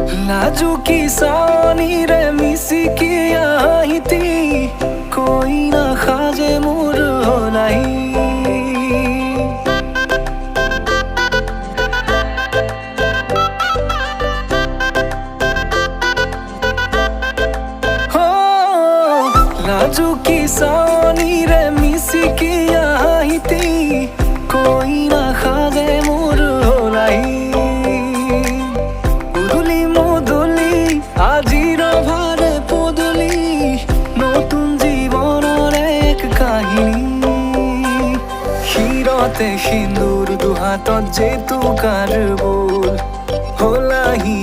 लाजू की सानी रे मिसी की आईती कोई ना खाजे मोर होलाई हो लाजू की सानी रे मिसी की आईती कोई ना खाजे मोर होलाई আজির ভারে পদলি নতুন জীবনের এক কাহিনী শিরতে সিন্দুর দুহাতত যেতু কার বোল হলাহি